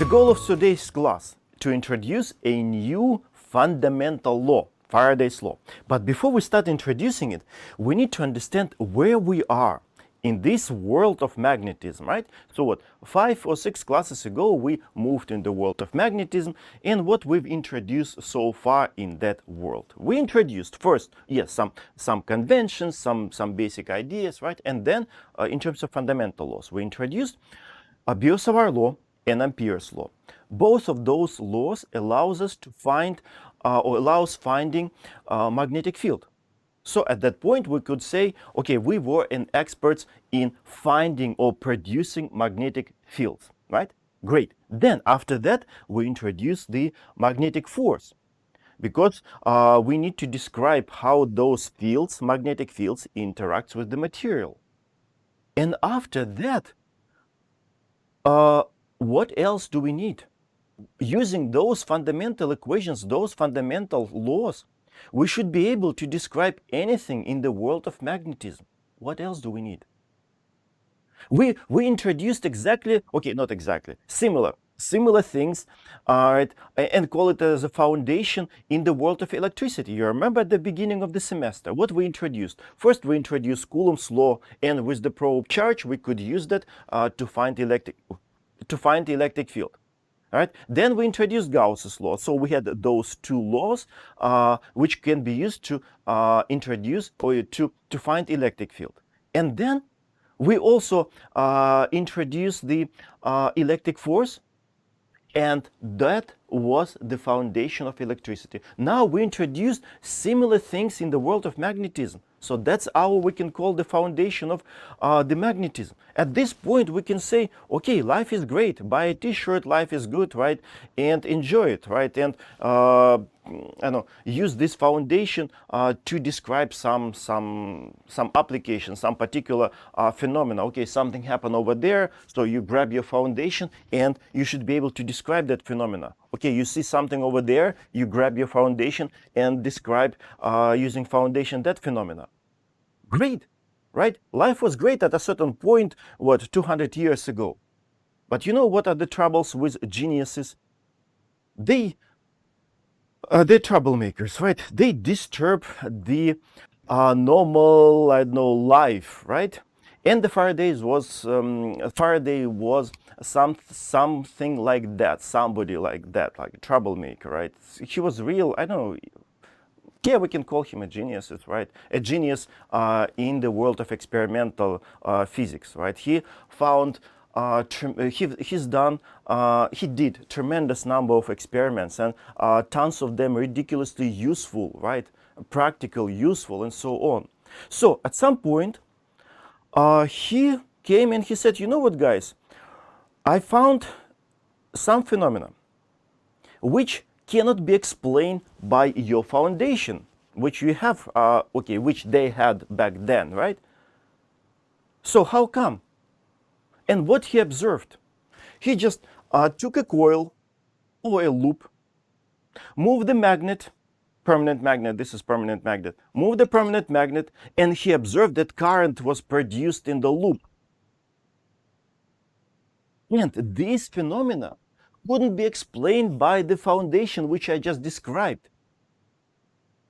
The goal of today's class to introduce a new fundamental law, Faraday's law. But before we start introducing it, we need to understand where we are in this world of magnetism, right? So what, 5 or 6 classes ago, we moved in the world of magnetism, and what we've introduced so far in that world. We introduced first, yes, some conventions, some basic ideas, right? And then in terms of fundamental laws, we introduced Biot-Savart law and Ampere's law. Both of those laws allows us to find or allows finding magnetic field. So at that point we could say, okay, we were an experts in finding or producing magnetic fields, right? Great. Then after that we introduce the magnetic force, because we need to describe how those fields, magnetic fields, interacts with the material. And after that, what else do we need? Using those fundamental equations, those fundamental laws, we should be able to describe anything in the world of magnetism. What else do we need? We introduced exactly, okay, not exactly, similar things, right, and call it as a foundation in the world of electricity. You remember at the beginning of the semester what we introduced? First we introduced Coulomb's law, and with the probe charge we could use that to find the electric field. All right. Then we introduced Gauss's law. So we had those two laws which can be used to introduce or to find electric field. And then we also introduced the electric force, and that was the foundation of electricity. Now we introduced similar things in the world of magnetism. So that's how we can call the foundation of the magnetism. At this point we can say, okay, life is great, buy a t-shirt, life is good, right? And enjoy it, right? And I know, use this foundation to describe some application, some particular phenomena. Okay, something happened over there, so you grab your foundation and you should be able to describe that phenomena. Okay, you see something over there, you grab your foundation and describe using foundation that phenomena. Great, right? Life was great at a certain point, what, 200 years ago. But you know what are the troubles with geniuses? They're troublemakers, right? They disturb the normal, I don't know, life, right? And the Faraday was something like that, somebody like that, like a troublemaker, right? He was real, I don't know. Yeah, we can call him a genius, right? A genius in the world of experimental physics, right? He found, he did tremendous number of experiments, and tons of them ridiculously useful, right? Practical, useful, and so on. So at some point, he came and he said, you know what, guys? I found some phenomena which cannot be explained by your foundation, which you have, okay, which they had back then, right? So how come? And what he observed? He just took a coil or a loop, moved the magnet, permanent magnet, this is permanent magnet, moved the permanent magnet, and he observed that current was produced in the loop. And these phenomena couldn't be explained by the foundation which I just described.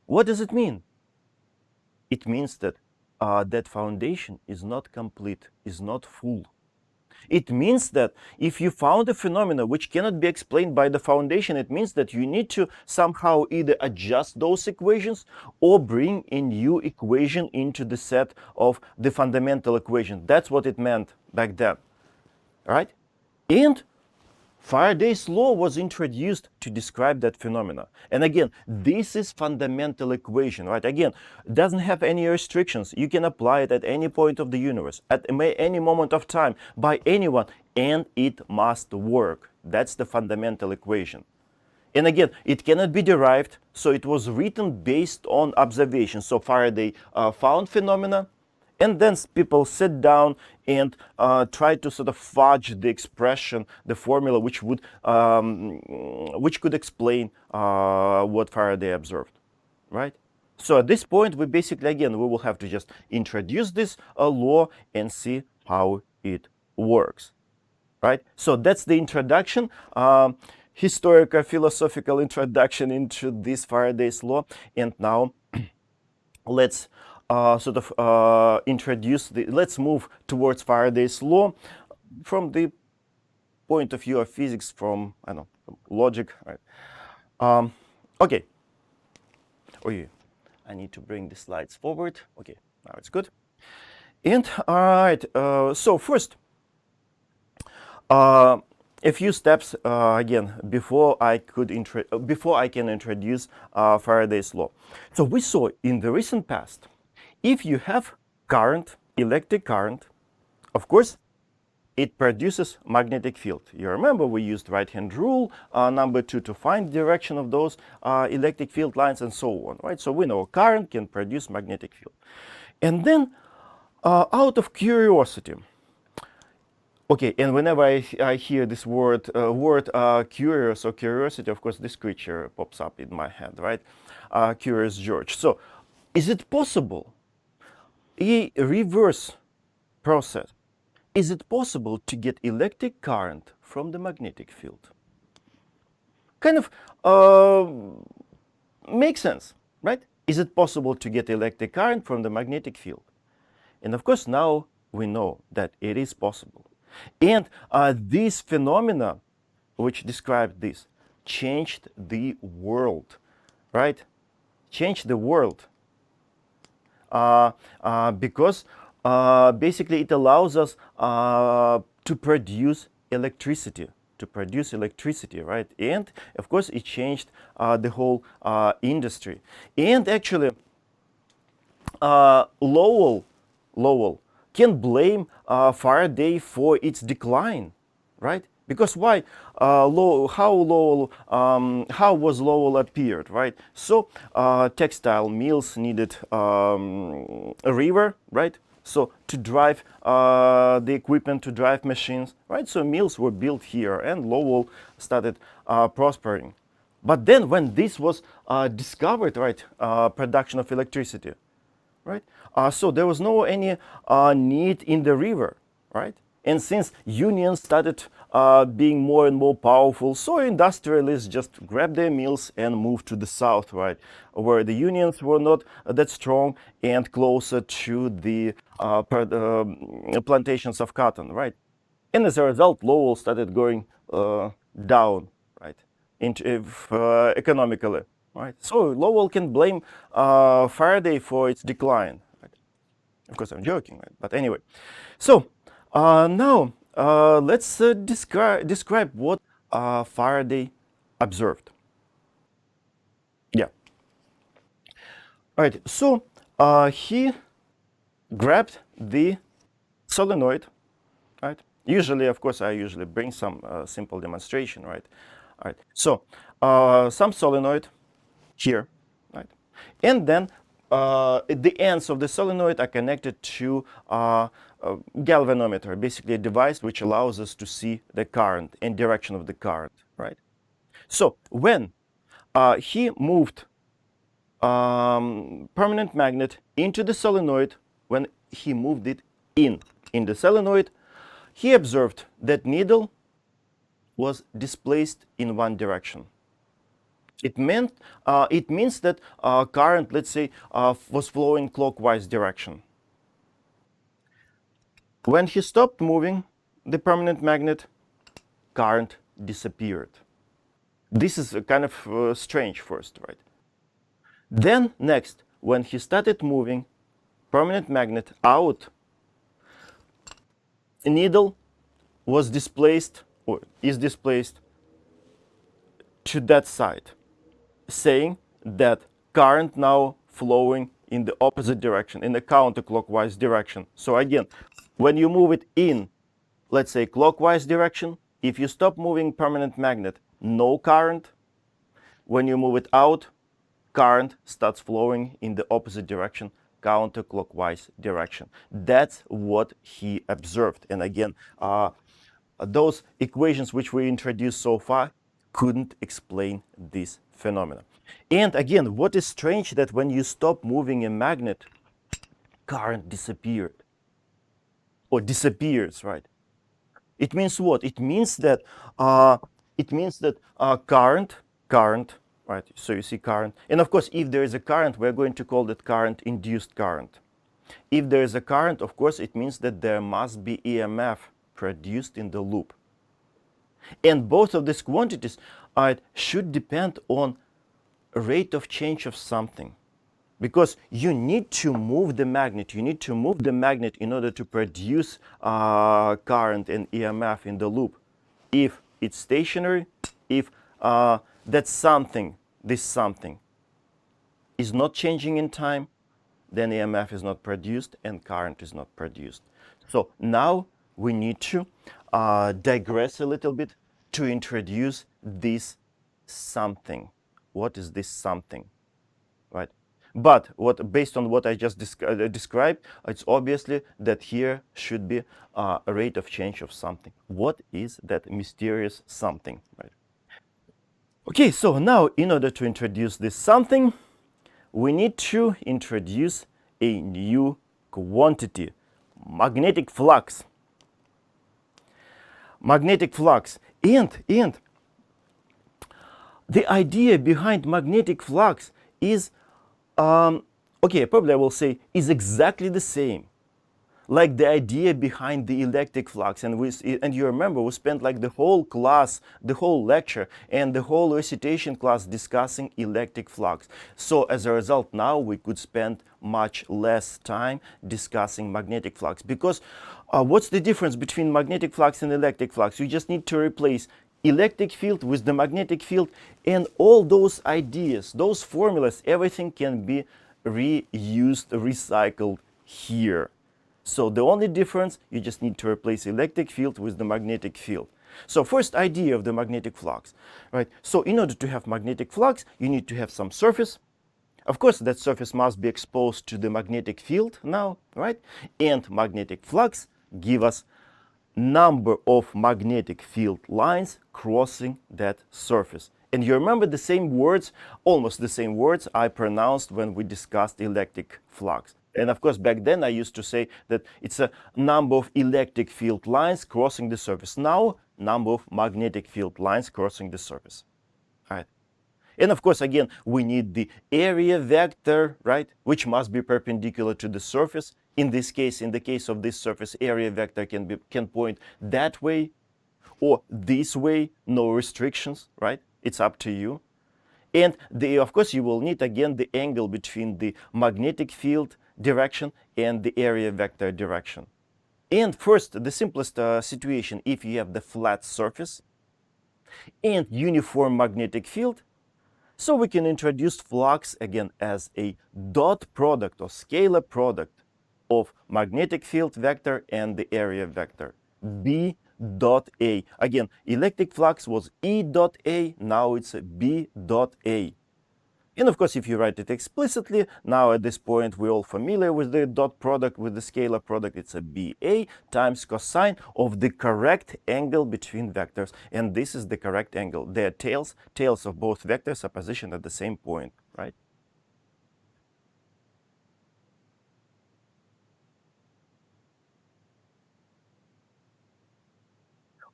What does it mean? It means that that foundation is not complete, is not full. It means that if you found a phenomena which cannot be explained by the foundation, it means that you need to somehow either adjust those equations or bring a new equation into the set of the fundamental equation. That's what it meant back then, right? And Faraday's law was introduced to describe that phenomena. And again, this is fundamental equation, right? Again, it doesn't have any restrictions. You can apply it at any point of the universe, at any moment of time, by anyone, and it must work. That's the fundamental equation. And again, it cannot be derived, so it was written based on observation. So Faraday found phenomena, and then people sit down and try to sort of fudge the expression, the formula, which could explain what Faraday observed, right? So at this point, we basically, again, we will have to just introduce this law and see how it works. right? So that's the introduction, historical philosophical introduction into this Faraday's law. And now let's sort of let's move towards Faraday's law from the point of view of physics, from, I don't know, from logic, right? Okay. Oh, yeah. I need to bring the slides forward. Okay, now it's good. And all right, so first, a few steps again before I can introduce Faraday's law. So we saw in the recent past, if you have current, electric current, of course, it produces magnetic field. You remember we used right-hand rule number 2 to find the direction of those electric field lines and so on, right? So we know current can produce magnetic field. And then out of curiosity, okay, and whenever I hear this word curious or curiosity, of course, this creature pops up in my head, right? Curious George. So is it possible, a reverse process, is it possible to get electric current from the magnetic field? Kind of makes sense, right? Is it possible to get electric current from the magnetic field? And of course, now we know that it is possible. And these phenomena, which described this, changed the world, right? Changed the world. Because basically it allows us to produce electricity, right? And of course, it changed the whole industry. And actually, Lowell can blame Faraday for its decline, right? Because why? How was Lowell appeared, right? So textile mills needed a river, right? So to drive the equipment, to drive machines, right? So mills were built here, and Lowell started prospering. But then when this was discovered, right, production of electricity, right? So there was no any need in the river, right? And since unions started being more and more powerful, so industrialists just grabbed their mills and moved to the south, right, where the unions were not that strong and closer to the plantations of cotton, right? And as a result, Lowell started going down, right, into economically, right? So Lowell can blame Faraday for its decline. Right? Of course, I'm joking, right? But anyway, so now let's describe what Faraday observed. Yeah. All right. So he grabbed the solenoid, right? Usually, of course, I usually bring some simple demonstration, right? All right. So some solenoid here, right? And then the ends of the solenoid are connected to a galvanometer, basically a device which allows us to see the current and direction of the current, right? So when he moved permanent magnet into the solenoid, when he moved it in the solenoid, he observed that needle was displaced in one direction. It means that current, let's say, was flowing clockwise direction. When he stopped moving the permanent magnet, current disappeared. This is kind of strange first, right? Then next, when he started moving permanent magnet out, the needle was displaced or is displaced to that side, saying that current now flowing in the opposite direction, in the counterclockwise direction. So again, when you move it in, let's say clockwise direction, if you stop moving permanent magnet, no current. When you move it out, current starts flowing in the opposite direction, counterclockwise direction. That's what he observed. And again, those equations which we introduced so far couldn't explain this phenomena. And again, what is strange that when you stop moving a magnet, current disappeared or disappears, right? It means what? It means that current, right? So you see current, and of course, if there is a current, we're going to call that current induced current. If there is a current, of course, it means that there must be EMF produced in the loop. And both of these quantities should depend on rate of change of something. Because you need to move the magnet. You need to move the magnet in order to produce current and EMF in the loop. If it's stationary, if this something is not changing in time, then EMF is not produced and current is not produced. So now we need to digress a little bit to introduce this something. What is this something, right? But based on what I just described, it's obviously that here should be a rate of change of something. What is that mysterious something, right? Okay, so now in order to introduce this something, we need to introduce a new quantity, magnetic flux. Magnetic flux. And the idea behind magnetic flux is, okay, probably I will say, is exactly the same like the idea behind the electric flux. And you remember we spent like the whole class, the whole lecture, and the whole recitation class discussing electric flux. So as a result, now we could spend much less time discussing magnetic flux. Because what's the difference between magnetic flux and electric flux? You just need to replace electric field with the magnetic field, and all those ideas, those formulas, everything can be reused, recycled here. So the only difference, you just need to replace electric field with the magnetic field. So first idea of the magnetic flux, right? So in order to have magnetic flux, you need to have some surface. Of course, that surface must be exposed to the magnetic field now, right? And magnetic flux give us number of magnetic field lines crossing that surface. And you remember the same words, almost the same words I pronounced when we discussed electric flux. And of course, back then I used to say that it's a number of electric field lines crossing the surface. Now, number of magnetic field lines crossing the surface. All right. And of course, again, we need the area vector, right, which must be perpendicular to the surface. In this case, in the case of this surface, area vector can point that way or this way, no restrictions, right? It's up to you. And of course, you will need again the angle between the magnetic field direction and the area vector direction. And first, the simplest situation, if you have the flat surface and uniform magnetic field, so we can introduce flux again as a dot product or scalar product of magnetic field vector and the area vector, B dot A. Again, electric flux was E dot A, now it's B dot A. And of course, if you write it explicitly, now at this point we're all familiar with the dot product, with the scalar product. It's a BA times cosine of the correct angle between vectors. And this is the correct angle. Their tails of both vectors are positioned at the same point, right?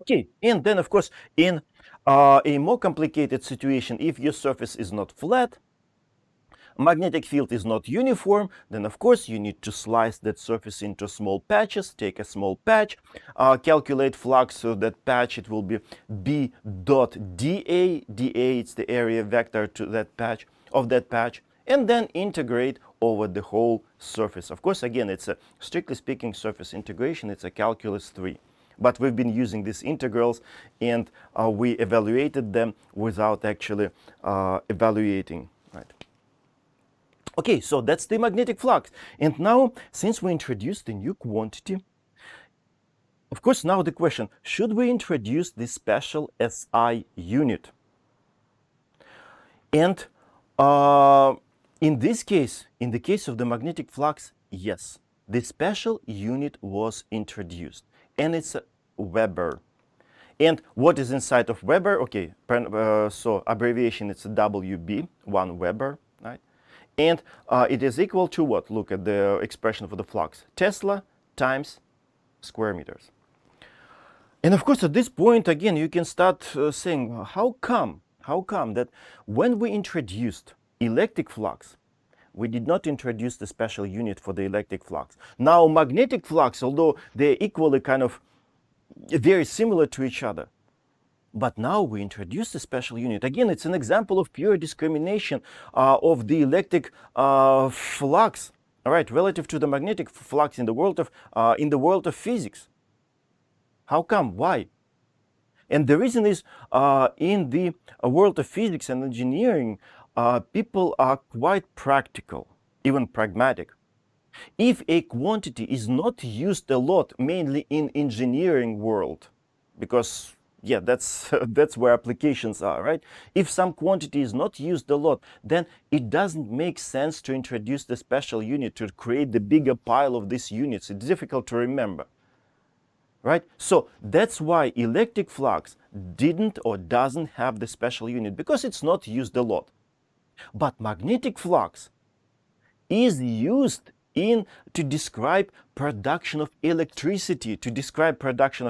Okay, and then of course, in a more complicated situation, if your surface is not flat, magnetic field is not uniform, then of course you need to slice that surface into small patches. Take a small patch, calculate flux of that patch. It will be B dot dA. dA, it's the area vector to that patch, of that patch, and then integrate over the whole surface. Of course, again, it's a, strictly speaking, surface integration. It's a calculus 3. But we've been using these integrals, and we evaluated them without actually evaluating, right? Okay, so that's the magnetic flux. And now, since we introduced a new quantity, of course, now the question, should we introduce this special SI unit? And in this case, in the case of the magnetic flux, yes, the special unit was introduced, and it's a Weber. And what is inside of Weber? Okay, so abbreviation, it's a WB, 1 Weber, right? And it is equal to what? Look at the expression for the flux. Tesla times square meters. And of course, at this point, again, you can start saying, how come that when we introduced electric flux, we did not introduce the special unit for the electric flux. Now, magnetic flux, although they're equally kind of very similar to each other, but now we introduce the special unit. Again, it's an example of pure discrimination of the electric flux, all right, relative to the magnetic flux in the world of physics. How come? Why? And the reason is, in the world of physics and engineering, people are quite practical, even pragmatic. If a quantity is not used a lot, mainly in engineering world, because yeah, that's that's where applications are, right? If some quantity is not used a lot, then it doesn't make sense to introduce the special unit to create the bigger pile of these units. It's difficult to remember, right? So that's why electric flux didn't or doesn't have the special unit, because it's not used a lot. But magnetic flux is used to describe production of electricity, to explain production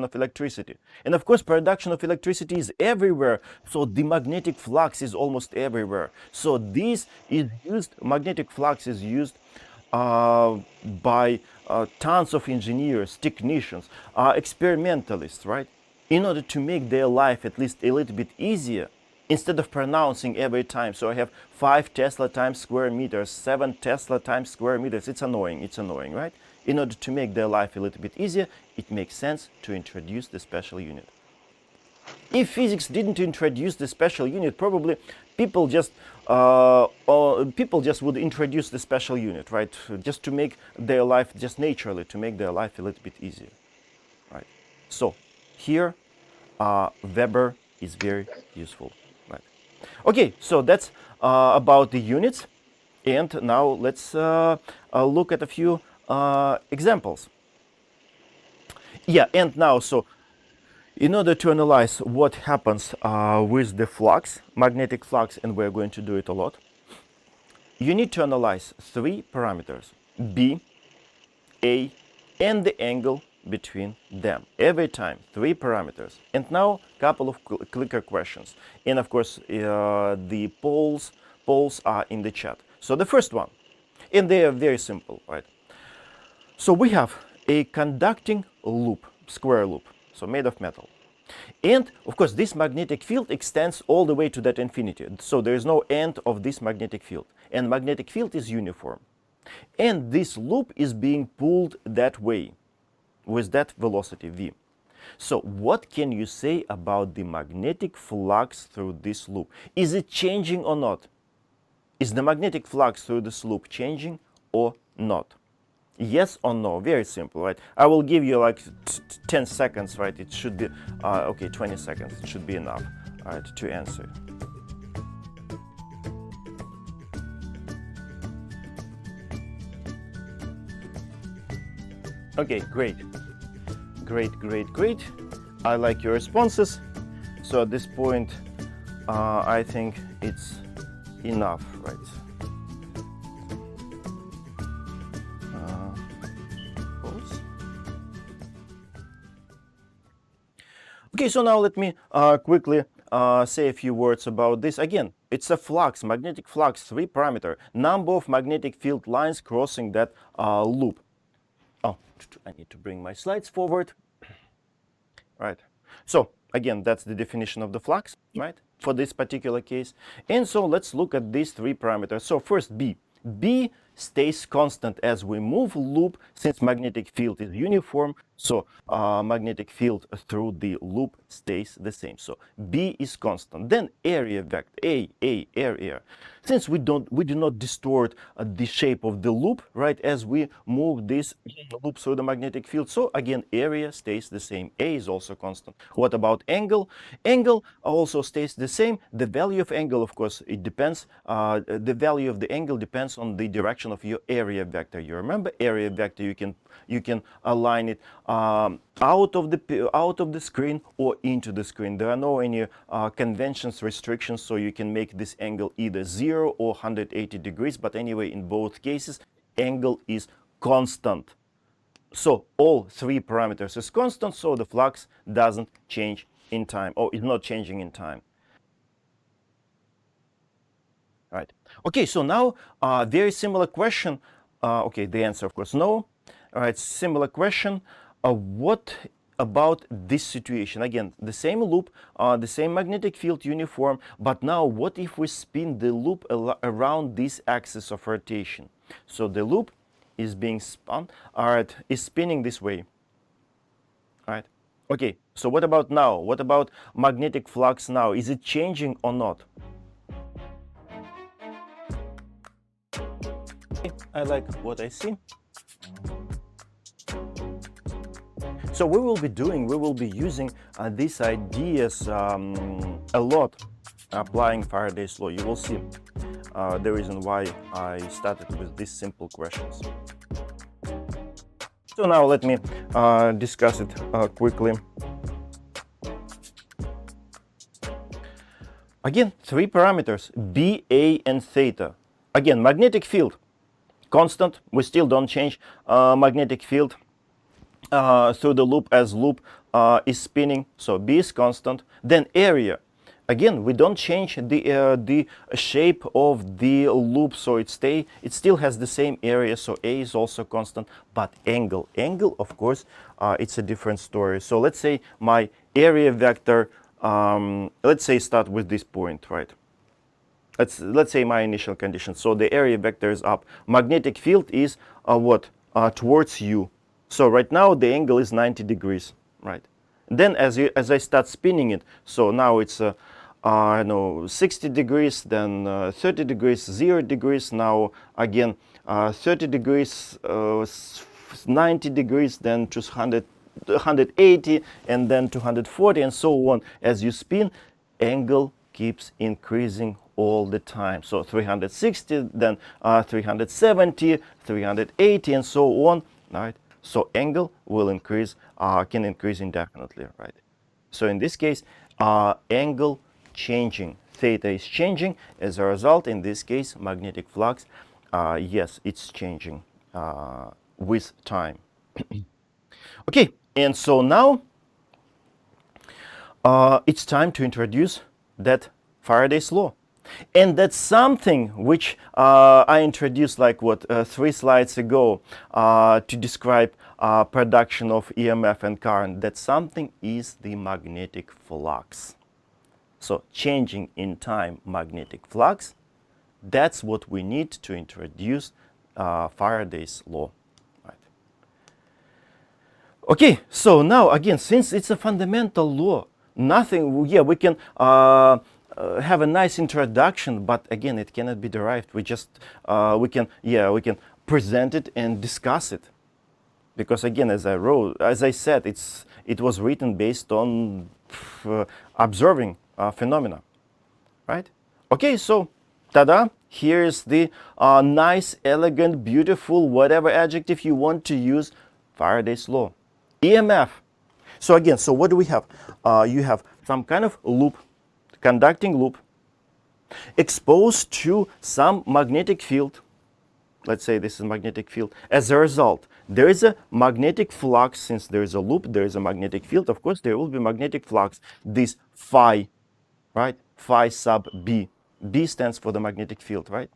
of electricity. And of course, production of electricity is everywhere, so the magnetic flux is almost everywhere. So magnetic flux is used by tons of engineers, technicians, experimentalists, right? In order to make their life at least a little bit easier, instead of pronouncing every time, so I have 5 Tesla times square meters, 7 Tesla times square meters, it's annoying, right? In order to make their life a little bit easier, it makes sense to introduce the special unit. If physics didn't introduce the special unit, probably people just would introduce the special unit, right? Just to make their life, just naturally, to make their life a little bit easier, right? So here, Weber is very useful. Okay, so that's about the units. And now let's look at a few examples. Yeah, and now, so in order to analyze what happens with the flux, magnetic flux, and we're going to do it a lot, you need to analyze 3 parameters, B, A, and the angle between them. Every time, 3 parameters. And now, a couple of clicker questions. And of course, the polls are in the chat. So the first one, and they are very simple, right? So we have a conducting loop, square loop, so made of metal. And of course, this magnetic field extends all the way to that infinity. So there is no end of this magnetic field. And magnetic field is uniform. And this loop is being pulled that way, with that velocity v. So what can you say about the magnetic flux through this loop? Is it changing or not? Is the magnetic flux through this loop changing or not? Yes or no? Very simple, right? I will give you like 10 seconds, right? It should be, okay, 20 seconds. It should be enough, right, to answer. Okay, great. Great. I like your responses. So at this point, I think it's enough, right? Okay, so now let me quickly say a few words about this. Again, it's a flux, magnetic flux, 3 parameter, number of magnetic field lines crossing that loop. Oh, I need to bring my slides forward. Right. So again, that's the definition of the flux, right, for this particular case. And so let's look at these 3 parameters. So first, B. B stays constant as we move loop, since magnetic field is uniform. So magnetic field through the loop stays the same. So B is constant. Then area vector, area. Since we do not distort the shape of the loop, right, as we move this loop through the magnetic field. So again, area stays the same. A is also constant. What about angle? Angle also stays the same. The value of angle, of course, it depends. The value of the angle depends on the direction of your area vector. You remember area vector? You can align it out of the screen or into the screen. There are no any conventions, restrictions, so you can make this angle either 0 or 180 degrees. But anyway, in both cases, angle is constant. So all three parameters is constant, so the flux doesn't change in time, or is not changing in time. Right. Okay, so now very similar question. Okay, the answer, of course, no. All right, similar question. What about this situation? Again, the same loop, the same magnetic field uniform, but now what if we spin the loop around this axis of rotation? So the loop is being spun, all right, is spinning this way. All right. Okay, so what about now? What about magnetic flux now? Is it changing or not? I like what I see. So we will be using these ideas a lot, applying Faraday's law. You will see the reason why I started with these simple questions. So now let me discuss it quickly. Again, three parameters, B, A, and theta. Again, magnetic field, constant. We still don't change magnetic field through the loop as loop is spinning. So B is constant. Then area. Again, we don't change the shape of the loop, so it still has the same area. So A is also constant. But angle, of course, it's a different story. So let's say my area vector. Let's say start with this point, right? Let's say my initial condition. So the area vector is up. Magnetic field is what? Towards you. So right now the angle is 90 degrees, right? Then as I start spinning it, so now it's I know 60 degrees, then 30 degrees, 0 degrees. Now again 30 degrees, 90 degrees, then 200. 180 and then 240 and so on. As you spin, angle keeps increasing all the time. So 360, then 370, 380 and so on, right? So angle will increase, can increase indefinitely, right? So in this case, angle changing, theta is changing. As a result, in this case, magnetic flux, yes, it's changing with time. Okay, and so now it's time to introduce that Faraday's law. And that's something which I introduced like 3 slides ago to describe production of EMF and current. That something is the magnetic flux. So changing in time magnetic flux, that's what we need to introduce Faraday's law. Okay, so now again, since it's a fundamental law, nothing, yeah, we can have a nice introduction, but again, it cannot be derived. We just, we can present it and discuss it. Because again, as I said, it was written based on observing phenomena, right? Okay, so ta-da, here's the nice, elegant, beautiful, whatever adjective you want to use, Faraday's law. EMF. So again, so what do we have? You have some kind of loop, conducting loop, exposed to some magnetic field. Let's say this is magnetic field. As a result, there is a magnetic flux. Since there is a loop, there is a magnetic field. Of course, there will be magnetic flux. This phi, right? Phi sub B. B stands for the magnetic field, right?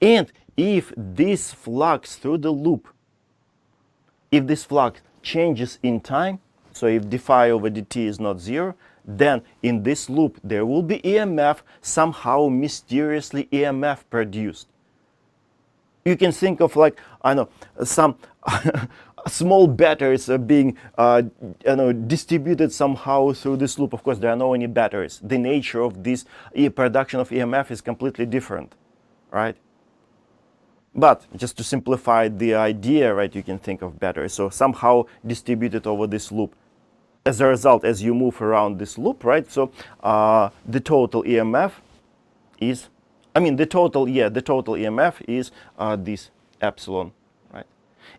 And if this flux through the loop, if this flux changes in time, so if d phi over dt is not 0, then in this loop there will be EMF, somehow mysteriously EMF produced. You can think of like, I know, some small batteries are being distributed somehow through this loop. Of course, there are no any batteries. The nature of this production of EMF is completely different, right? But just to simplify the idea, right, you can think of batteries. So somehow distributed over this loop. As a result, as you move around this loop, right, so the total EMF is, the total EMF is this epsilon, right?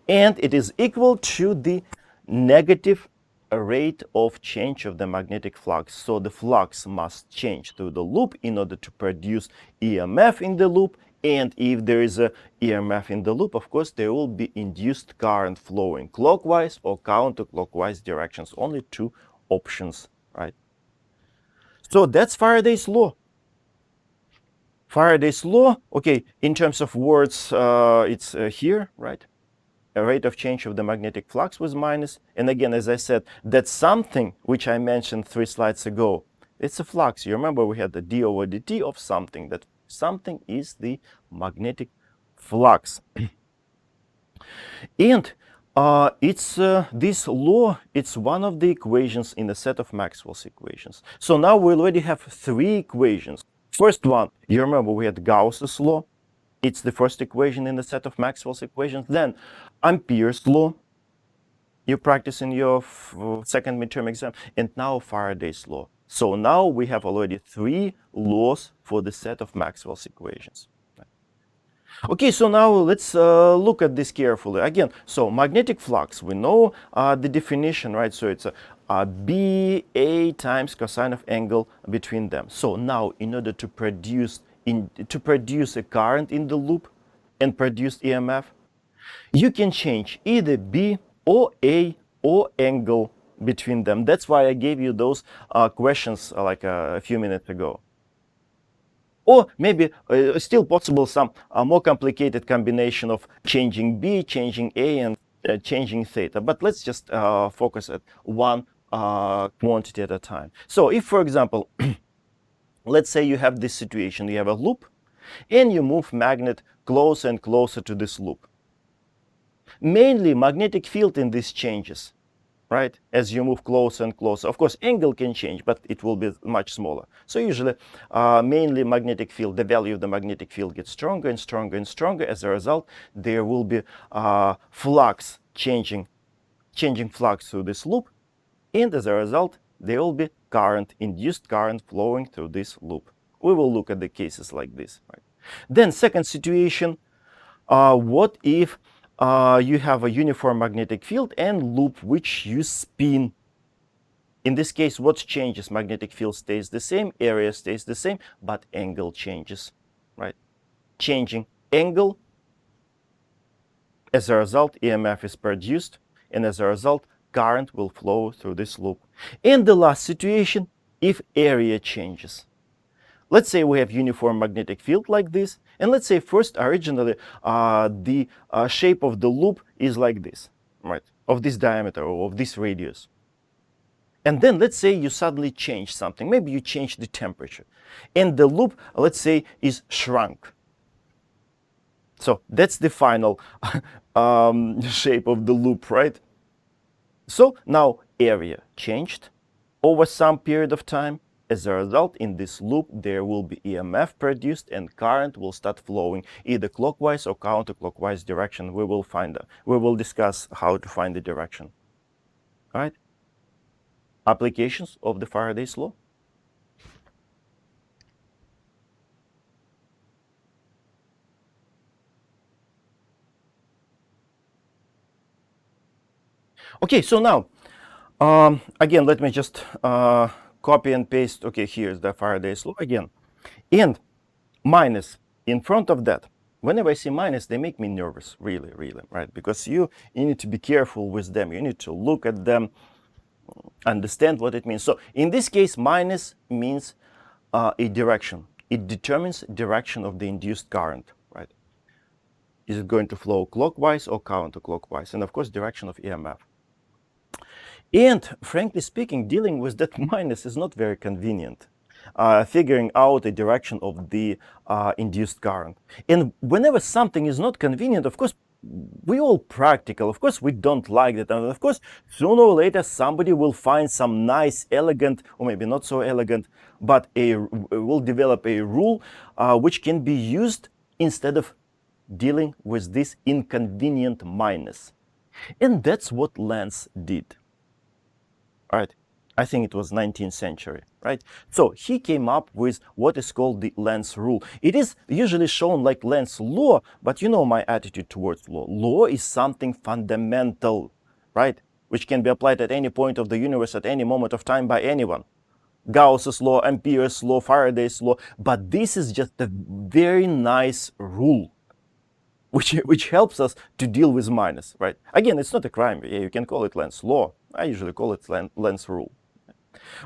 And it is equal to the negative rate of change of the magnetic flux. So the flux must change through the loop in order to produce EMF in the loop, And if there is a EMF in the loop, of course, there will be induced current flowing clockwise or counterclockwise directions. Only two options, right? So that's Faraday's law. Faraday's law, okay, in terms of words, it's here, right? A rate of change of the magnetic flux was minus. And again, as I said, that's something which I mentioned 3 slides ago. It's a flux. You remember we had the d over dt of something. That something is the magnetic flux. And it's this law, it's one of the equations in the set of Maxwell's equations. So now we already have 3 equations. First one, you remember we had Gauss's law. It's the first equation in the set of Maxwell's equations. Then Ampere's law, you practice in your second midterm exam, and now Faraday's law. So now we have already 3 laws for the set of Maxwell's equations. Okay, so now let's look at this carefully. Again, so magnetic flux, we know the definition, right? So it's a BA times cosine of angle between them. So now in order to produce a current in the loop and produce EMF, you can change either B or A or angle between them. That's why I gave you those questions like a few minutes ago. Or maybe still possible some more complicated combination of changing B, changing A, and changing theta. But let's just focus at one quantity at a time. So if, for example, let's say you have this situation, you have a loop, and you move magnet closer and closer to this loop. Mainly magnetic field in this changes, right? As you move closer and closer. Of course, angle can change, but it will be much smaller. So usually, mainly magnetic field, the value of the magnetic field gets stronger and stronger and stronger. As a result, there will be flux changing flux through this loop. And as a result, there will be current, induced current flowing through this loop. We will look at the cases like this, right? Then second situation, what if you have a uniform magnetic field and loop which you spin? In this case, what changes? Magnetic field stays the same, area stays the same, but angle changes, right? Changing angle, as a result, EMF is produced, and as a result, current will flow through this loop. In the last situation, if area changes. Let's say we have uniform magnetic field like this, and let's say first originally the shape of the loop is like this, right? Of this diameter or of this radius. And then let's say you suddenly change something. Maybe you change the temperature, and the loop, let's say, is shrunk. So that's the final shape of the loop, right? So now area changed over some period of time. As a result, in this loop, there will be EMF produced and current will start flowing either clockwise or counterclockwise direction. We will discuss how to find the direction. All right? Applications of the Faraday's law. Okay, so now, again, let me just copy and paste. Okay, here's the Faraday's law again. And minus in front of that. Whenever I see minus, they make me nervous, really, right? Because you need to be careful with them. You need to look at them, understand what it means. So in this case, minus means a direction. It determines direction of the induced current, right? Is it going to flow clockwise or counterclockwise? And of course, direction of EMF. And frankly speaking, dealing with that minus is not very convenient. Figuring out the direction of the induced current. And whenever something is not convenient, of course, we all practical. Of course, we don't like that. And of course, sooner or later, somebody will find some nice, elegant, or maybe not so elegant, but will develop a rule which can be used instead of dealing with this inconvenient minus. And that's what Lenz did. All right. I think it was 19th century, right? So he came up with what is called the Lenz rule. It is usually shown like Lenz law, but you know my attitude towards law. Law is something fundamental, right? Which can be applied at any point of the universe at any moment of time by anyone. Gauss's law, Ampere's law, Faraday's law, but this is just a very nice rule which helps us to deal with minus, right? Again, it's not a crime. Yeah, you can call it Lenz's law. I usually call it Lenz's rule.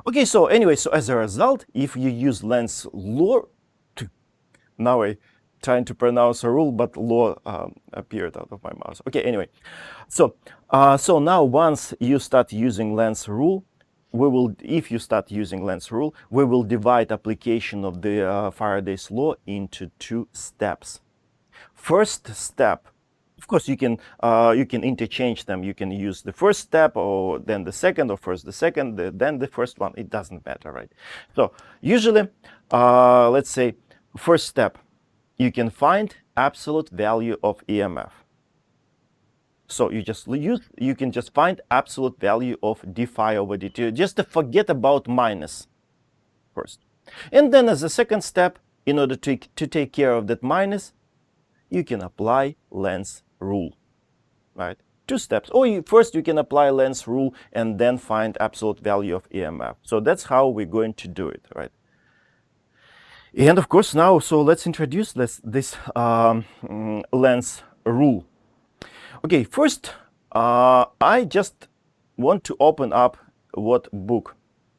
Okay, so anyway, so as a result, if you use Lenz's law, now I trying to pronounce a rule, but law appeared out of my mouth. Okay, anyway, so now once you start using Lenz's rule, if you start using Lenz's rule, we will divide application of the Faraday's law into two steps. First step, of course, you can interchange them. You can use the first step, or then the second, or first the second, then the first one. It doesn't matter, right? So usually, let's say, first step, you can find absolute value of EMF. So you can just find absolute value of d phi over dt, just to forget about minus first. And then as a second step, in order to take care of that minus, you can apply Lenz's rule, right? Two steps. Or first you can apply Lenz's rule and then find absolute value of EMF. So that's how we're going to do it, right? And of course now, so let's introduce this Lenz's rule. Okay, first, I just want to open up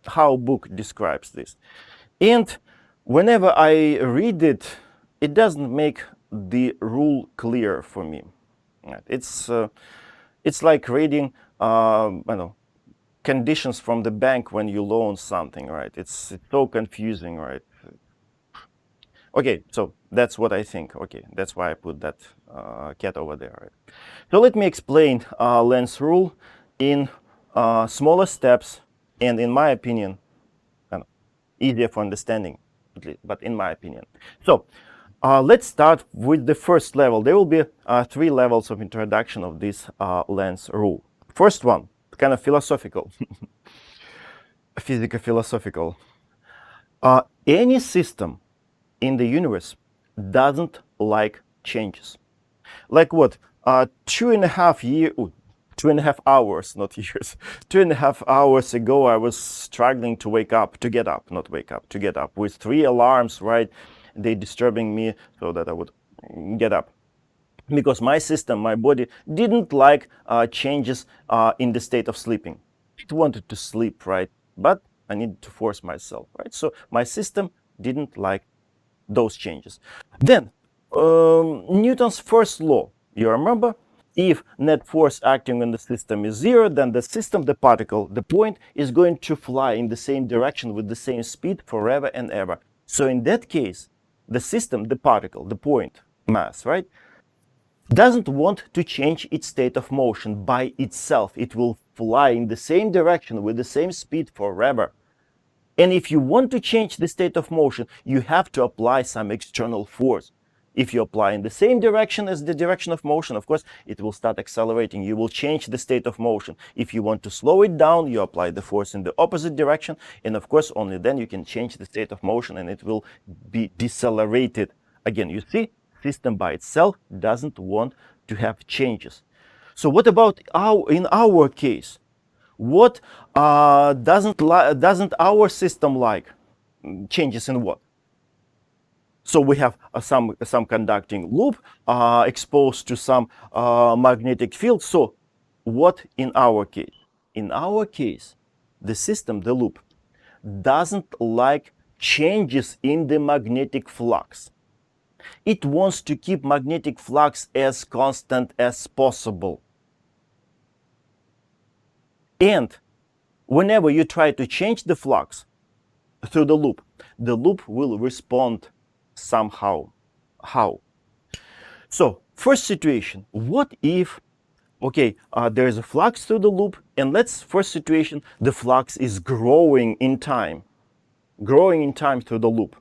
how book describes this. And whenever I read it, it doesn't make the rule clear for me. It's like reading, I know, conditions from the bank when you loan something, right? It's so confusing, right? Okay, so that's what I think. Okay, that's why I put that cat over there. Right? So let me explain Lenz's rule in smaller steps, and in my opinion, easier for understanding, but in my opinion. So let's start with the first level. There will be 3 levels of introduction of this Lenz's rule. First one, kind of philosophical, physico-philosophical. Any system in the universe doesn't like changes. Like what? 2.5 hours, not years. 2.5 hours ago, I was struggling to get up with 3 alarms, right? They disturbing me so that I would get up. Because my system, my body didn't like changes in the state of sleeping. It wanted to sleep, right? But I needed to force myself, right? So my system didn't like those changes. Then Newton's first law, you remember? If net force acting on the system is 0, then the system, the particle, the point is going to fly in the same direction with the same speed forever and ever. So in that case, the system, the particle, the point, mass, right, doesn't want to change its state of motion by itself. It will fly in the same direction with the same speed forever. And if you want to change the state of motion, you have to apply some external force. If you apply in the same direction as the direction of motion, of course, it will start accelerating. You will change the state of motion. If you want to slow it down, you apply the force in the opposite direction. And of course, only then you can change the state of motion and it will be decelerated. Again, you see, system by itself doesn't want to have changes. So what about in our case? What doesn't our system like? Changes in what? So we have some conducting loop exposed to some magnetic field. So what in our case? In our case, the system, the loop, doesn't like changes in the magnetic flux. It wants to keep magnetic flux as constant as possible. And whenever you try to change the flux through the loop will respond somehow. How? So first situation, what if, okay, there is a flux through the loop, and first situation, the flux is growing in time through the loop,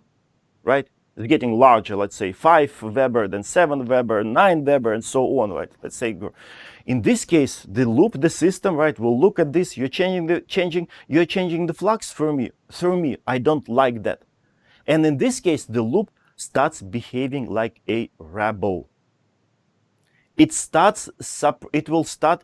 right? It's getting larger, let's say 5 Weber, then 7 Weber, 9 Weber, and so on, right? Let's say, in this case, the loop, the system, right, will look at this. You're changing the flux through me. I don't like that. And in this case, the loop starts behaving like a rebel. it will start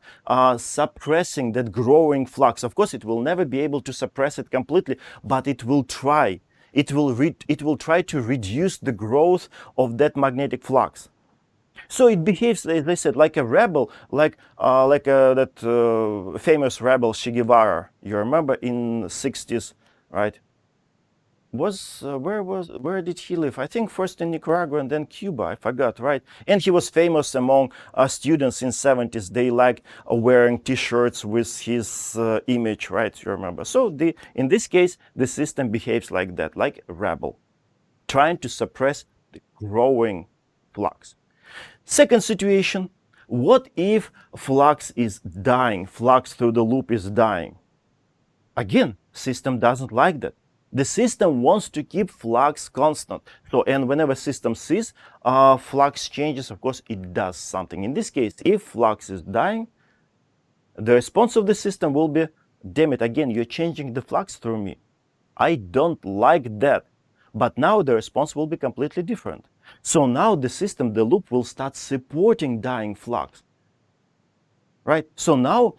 suppressing that growing flux. Of course, it will never be able to suppress it completely, but it will try. It will try to reduce the growth of that magnetic flux. So it behaves, as I said, like a rebel, like that famous rebel Che Guevara. You remember in the 60s, right? Where did he live? I think first in Nicaragua and then Cuba. I forgot, right? And he was famous among students in 70s. They like wearing T-shirts with his image, right? You remember? So in this case, the system behaves like that, like a rebel, trying to suppress the growing flux. Second situation: what if flux is dying? Flux through the loop is dying. Again, system doesn't like that. The system wants to keep flux constant. So, and whenever system sees flux changes, of course, it does something. In this case, if flux is dying, the response of the system will be, damn it, again, you're changing the flux through me. I don't like that. But now the response will be completely different. So now the system, the loop, will start supporting dying flux. Right? So now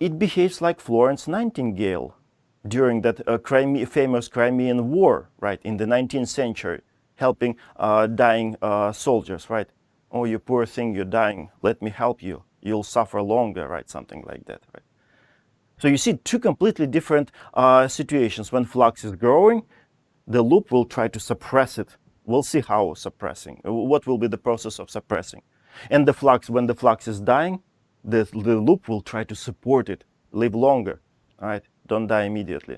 it behaves like Florence Nightingale during that famous Crimean War, right, in the 19th century, helping dying soldiers, right? Oh, you poor thing, you're dying. Let me help you. You'll suffer longer, right? Something like that, right? So you see two completely different situations. When flux is growing, the loop will try to suppress it. We'll see how suppressing. What will be the process of suppressing? And the flux, when the flux is dying, the loop will try to support it, live longer, right? Don't die immediately.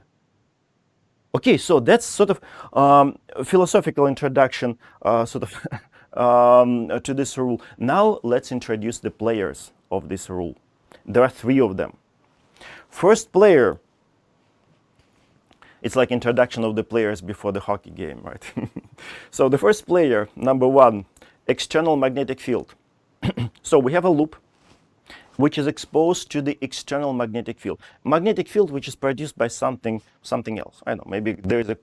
Okay, so that's sort of philosophical introduction, sort of to this rule. Now let's introduce the players of this rule. There are three of them. First player, it's like introduction of the players before the hockey game, right? So the first player, number one, external magnetic field. So we have a loop which is exposed to the external magnetic field. Magnetic field which is produced by something else. I don't know, maybe there is a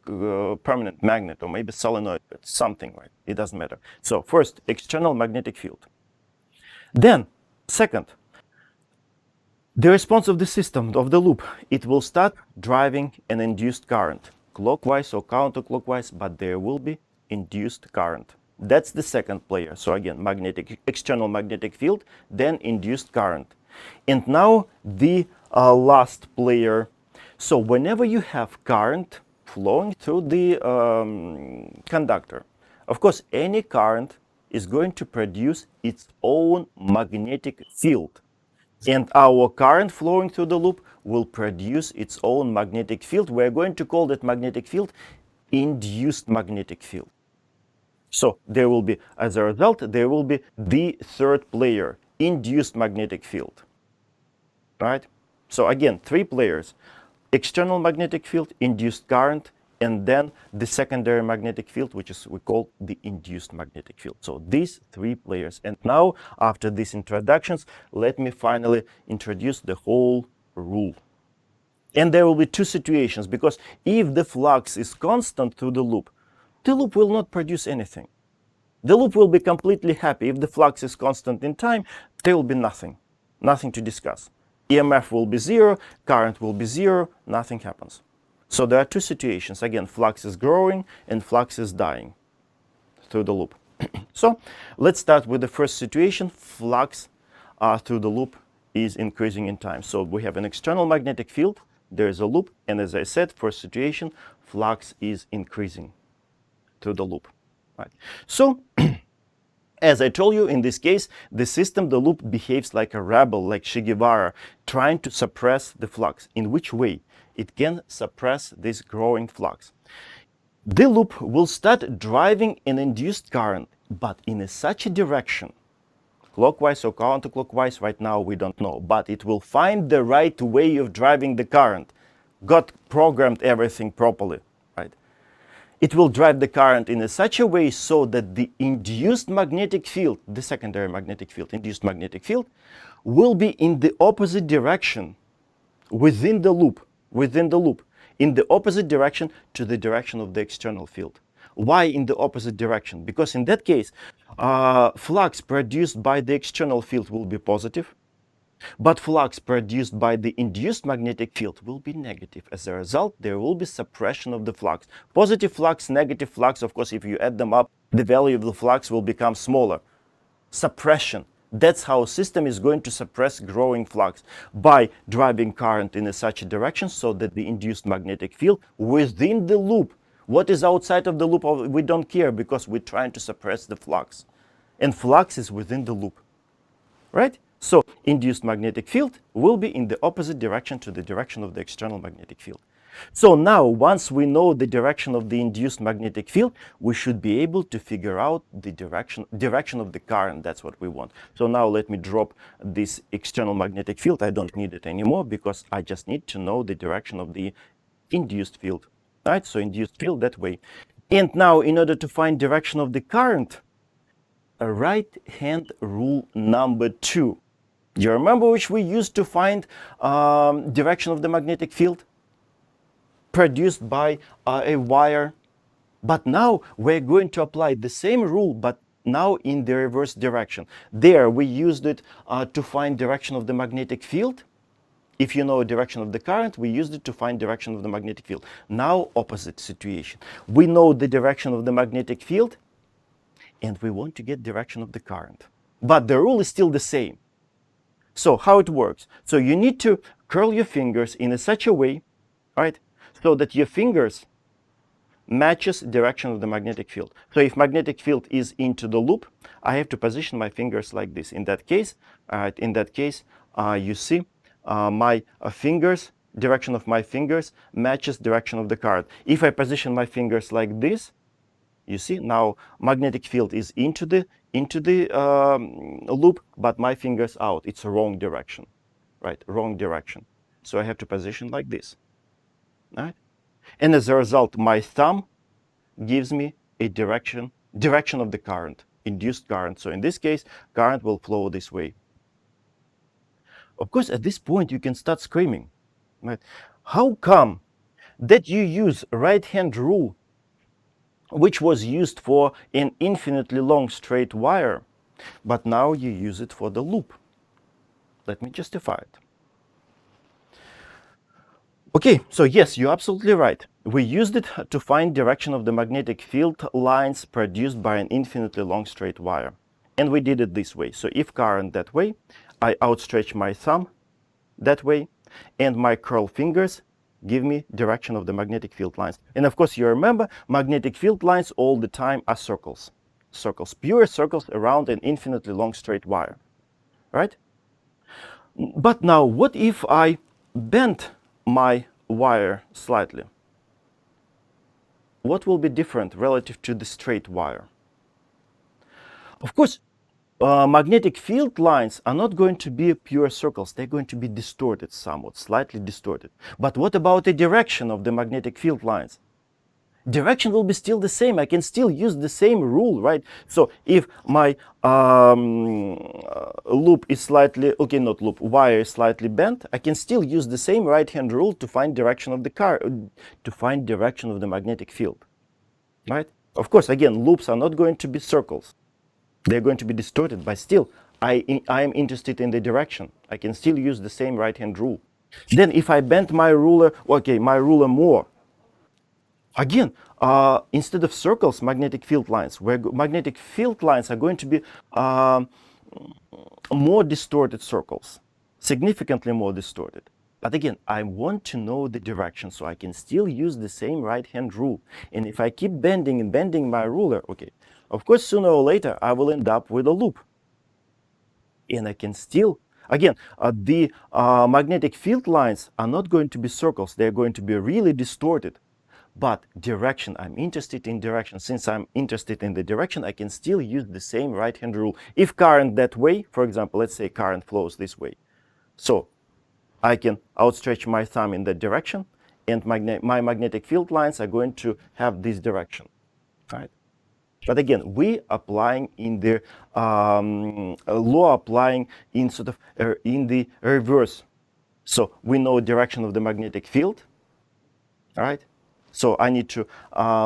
permanent magnet or maybe solenoid, but something, right? It doesn't matter. So first, external magnetic field. Then, second, the response of the system, of the loop, it will start driving an induced current, clockwise or counterclockwise, but there will be induced current. That's the second player. So again, external magnetic field, then induced current. And now the last player. So whenever you have current flowing through the conductor, of course, any current is going to produce its own magnetic field. And our current flowing through the loop will produce its own magnetic field. We're going to call that magnetic field induced magnetic field. So there will be, as a result, there will be the third player, induced magnetic field. Right? So again, three players: external magnetic field, induced current, and then the secondary magnetic field, which is we call the induced magnetic field. So these three players. And now, after these introductions, let me finally introduce the whole rule. And there will be two situations, because if the flux is constant through the loop will not produce anything. The loop will be completely happy. If the flux is constant in time, there will be nothing to discuss. EMF will be zero, current will be zero, nothing happens. So there are two situations. Again, flux is growing and flux is dying through the loop. So let's start with the first situation. Flux through the loop is increasing in time. So we have an external magnetic field, there is a loop, and as I said, first situation, flux is increasing through the loop. Right. So as I told you, in this case, the system, the loop, behaves like a rebel, like Che Guevara, trying to suppress the flux. In which way? It can suppress this growing flux. The loop will start driving an induced current, but in such a direction, clockwise or counterclockwise, right now we don't know, but it will find the right way of driving the current. God programmed everything properly, right? It will drive the current in such a way so that the induced magnetic field, the secondary magnetic field, induced magnetic field, will be in the opposite direction within the loop, in the opposite direction to the direction of the external field. Why in the opposite direction? Because in that case, flux produced by the external field will be positive, but flux produced by the induced magnetic field will be negative. As a result, there will be suppression of the flux. Positive flux, negative flux, of course, if you add them up, the value of the flux will become smaller. Suppression. That's how a system is going to suppress growing flux, by driving current in such a direction so that the induced magnetic field within the loop. What is outside of the loop, we don't care, because we're trying to suppress the flux. And flux is within the loop, right? So induced magnetic field will be in the opposite direction to the direction of the external magnetic field. So now, once we know the direction of the induced magnetic field, we should be able to figure out the direction of the current. That's what we want. So now let me drop this external magnetic field. I don't need it anymore, because I just need to know the direction of the induced field, right? So induced field that way. And now, in order to find direction of the current, a right-hand rule number 2. Do you remember which we used to find direction of the magnetic field? Produced by a wire. But now we're going to apply the same rule, but now in the reverse direction. There we used it to find direction of the magnetic field. If you know direction of the current, we used it to find direction of the magnetic field. Now opposite situation. We know the direction of the magnetic field, and we want to get direction of the current. But the rule is still the same. So how it works? So you need to curl your fingers in such a way, right, so that your fingers matches direction of the magnetic field. So if magnetic field is into the loop, I have to position my fingers like this. In that case, you see my fingers, direction of my fingers matches direction of the current. If I position my fingers like this, you see now magnetic field is into the loop, but my fingers out. It's a wrong direction, right? Wrong direction. So I have to position like this, right? And as a result, my thumb gives me a direction of the current, induced current. So in this case, current will flow this way. Of course, at this point, you can start screaming, right? How come that you use right-hand rule, which was used for an infinitely long straight wire, but now you use it for the loop? Let me justify it. Okay, so yes, you're absolutely right. We used it to find direction of the magnetic field lines produced by an infinitely long straight wire. And we did it this way. So if current that way, I outstretch my thumb that way, and my curl fingers give me direction of the magnetic field lines. And of course, you remember, magnetic field lines all the time are circles. Circles, pure circles around an infinitely long straight wire, right? But now, what if I bend my wire slightly? What will be different relative to the straight wire? Of course, magnetic field lines are not going to be pure circles. They're going to be distorted somewhat, slightly distorted. But what about the direction of the magnetic field lines? Direction will be still the same. I can still use the same rule, right? So if my loop is slightly, okay, not loop, wire is slightly bent, I can still use the same right-hand rule to find direction of the to find direction of the magnetic field, right? Of course, again, loops are not going to be circles. They're going to be distorted, but still, I am interested in the direction. I can still use the same right-hand rule. Then if I bend my ruler, okay, my ruler more, again, instead of circles, magnetic field lines, where magnetic field lines are going to be more distorted circles, significantly more distorted. But again, I want to know the direction, so I can still use the same right-hand rule. And if I keep bending and bending my ruler, okay, of course, sooner or later, I will end up with a loop. And I can still, again, the magnetic field lines are not going to be circles. They're going to be really distorted. But direction, I'm interested in direction. Since I'm interested in the direction, I can still use the same right-hand rule. If current that way, for example, let's say current flows this way. So I can outstretch my thumb in that direction, and my magnetic field lines are going to have this direction, right? But again, we applying in the law applying in sort of in the reverse. So we know direction of the magnetic field, all right? So I need to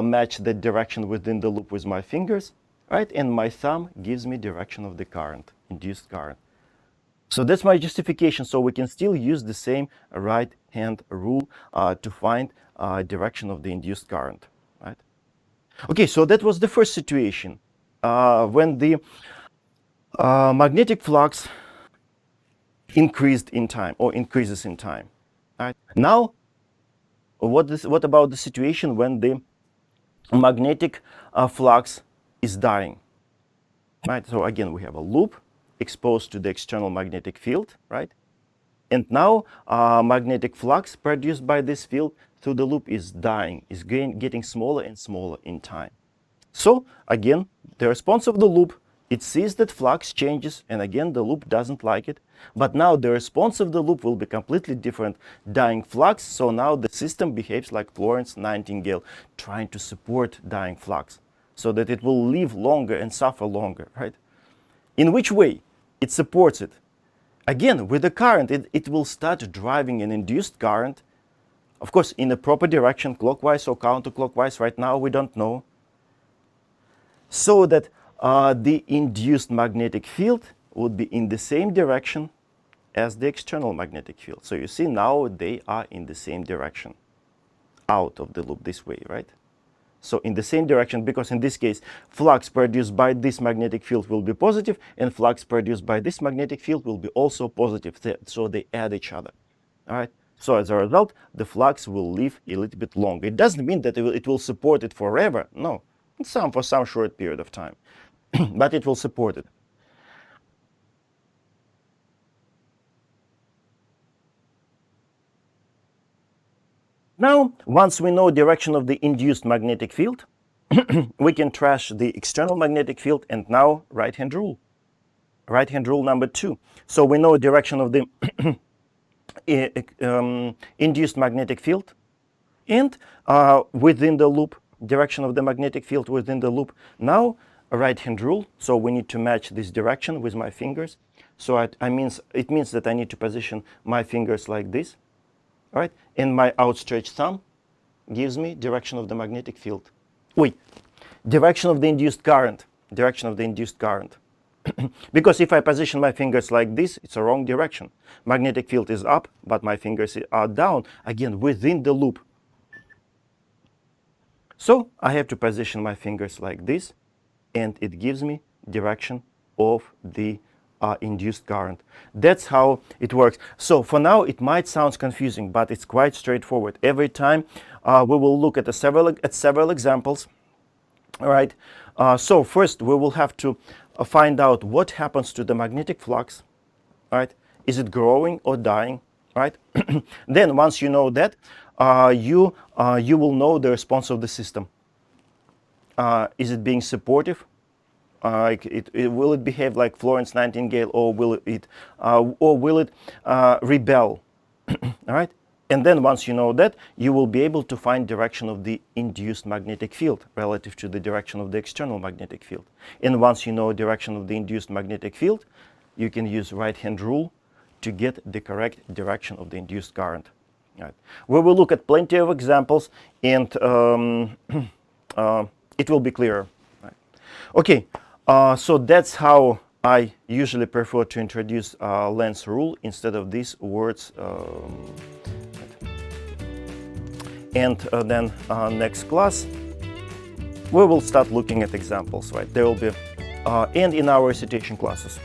match the direction within the loop with my fingers, right? And my thumb gives me direction of the current, induced current. So that's my justification. So we can still use the same right hand rule to find direction of the induced current, right? Okay, so that was the first situation when the magnetic flux increased in time or increases in time. Right? Now, what about the situation when the magnetic flux is dying? Right. So again, we have a loop exposed to the external magnetic field, right? And now magnetic flux produced by this field through the loop is dying, is getting smaller and smaller in time. So again, the response of the loop, it sees that flux changes, and again, the loop doesn't like it. But now the response of the loop will be completely different, dying flux. So now the system behaves like Florence Nightingale, trying to support dying flux so that it will live longer and suffer longer, right? In which way? It supports it. Again, with the current, it will start driving an induced current, of course, in a proper direction, clockwise or counterclockwise. Right now, we don't know. So that the induced magnetic field would be in the same direction as the external magnetic field. So you see now they are in the same direction, out of the loop this way, right? So in the same direction, because in this case, flux produced by this magnetic field will be positive, and flux produced by this magnetic field will be also positive. So they add each other, all right? So as a result, the flux will live a little bit longer. It doesn't mean that it will support it forever. No, for some short period of time, but it will support it. Now, once we know direction of the induced magnetic field, we can trash the external magnetic field, and now right-hand rule. Right-hand rule number 2. So we know direction of the induced magnetic field, and within the loop, direction of the magnetic field within the loop. Now, a right-hand rule. So we need to match this direction with my fingers. So it means that I need to position my fingers like this, right? And my outstretched thumb gives me direction of the magnetic field. Wait, direction of the induced current. Direction of the induced current. Because if I position my fingers like this, it's a wrong direction. Magnetic field is up, but my fingers are down, again, within the loop. So I have to position my fingers like this, and it gives me direction of the induced current. That's how it works. So for now, it might sound confusing, but it's quite straightforward. Every time we will look at several examples. All right. So first, we will have to find out what happens to the magnetic flux. Right? Is it growing or dying? Right? Then once you know that, you will know the response of the system. Is it being supportive? Will it behave like Florence Nightingale, or will it rebel? All right. And then once you know that, you will be able to find direction of the induced magnetic field relative to the direction of the external magnetic field. And once you know direction of the induced magnetic field, you can use right-hand rule to get the correct direction of the induced current. Right. We will look at plenty of examples, and it will be clearer. Right. Okay, so that's how I usually prefer to introduce Lenz's rule instead of these words. And then next class, we will start looking at examples, right? There will be, and in our recitation classes.